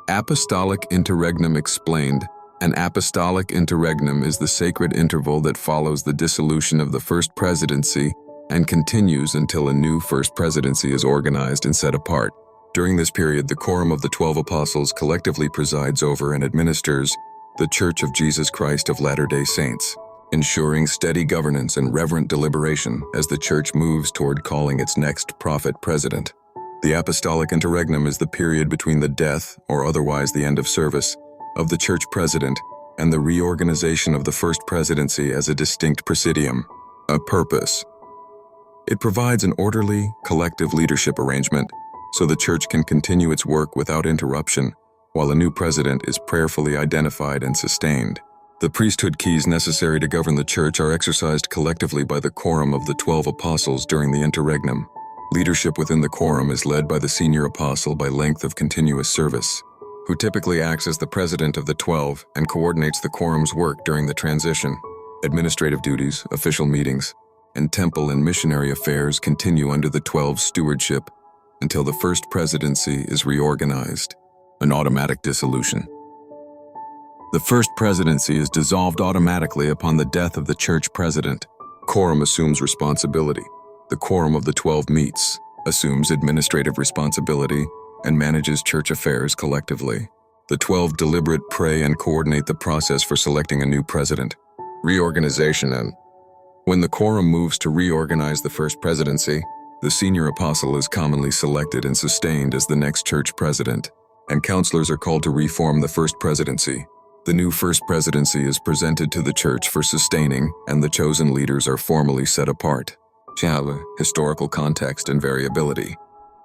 Apostolic Interregnum explained. An apostolic interregnum is the sacred interval that follows the dissolution of the first presidency and continues until a new first presidency is organized and set apart. During this period, the Quorum of the 12 Apostles collectively presides over and administers the Church of Jesus Christ of Latter-day Saints, ensuring steady governance and reverent deliberation as the Church moves toward calling its next prophet-president. The Apostolic Interregnum is the period between the death, or otherwise the end of service, of the Church President and the reorganization of the First Presidency as a distinct presidium, a purpose. It provides an orderly, collective leadership arrangement so the Church can continue its work without interruption while a new president is prayerfully identified and sustained. The priesthood keys necessary to govern the Church are exercised collectively by the Quorum of the 12 Apostles during the Interregnum. Leadership within the Quorum is led by the senior apostle by length of continuous service, who typically acts as the president of the 12 and coordinates the Quorum's work during the transition. Administrative duties, official meetings, and temple and missionary affairs continue under the 12's stewardship until the first presidency is reorganized, an automatic dissolution. The first presidency is dissolved automatically upon the death of the church president. Quorum assumes responsibility. The Quorum of the 12 meets, assumes administrative responsibility, and manages church affairs collectively. The 12 deliberate, pray, and coordinate the process for selecting a new president. Reorganization. And when the Quorum moves to reorganize the first presidency, the senior apostle is commonly selected and sustained as the next church president, and counselors are called to reform the first presidency. The new first presidency is presented to the church for sustaining, and the chosen leaders are formally set apart. Historical context and variability.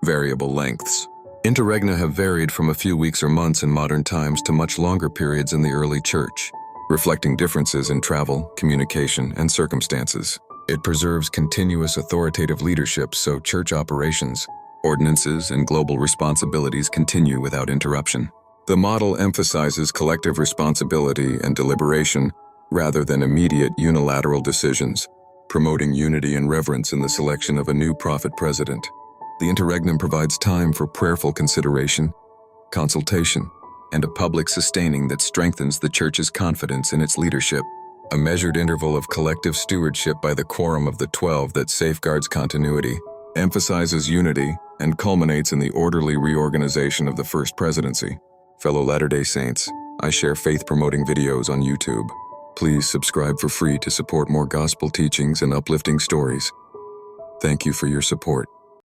Variable lengths. Interregna have varied from a few weeks or months in modern times to much longer periods in the early church, reflecting differences in travel, communication, and circumstances. It preserves continuous authoritative leadership so church operations, ordinances, and global responsibilities continue without interruption. The model emphasizes collective responsibility and deliberation rather than immediate unilateral decisions, promoting unity and reverence in the selection of a new prophet-president. The Interregnum provides time for prayerful consideration, consultation, and a public sustaining that strengthens the Church's confidence in its leadership. A measured interval of collective stewardship by the Quorum of the 12 that safeguards continuity, emphasizes unity, and culminates in the orderly reorganization of the first presidency. Fellow Latter-day Saints, I share faith-promoting videos on YouTube. Please subscribe for free to support more gospel teachings and uplifting stories. Thank you for your support.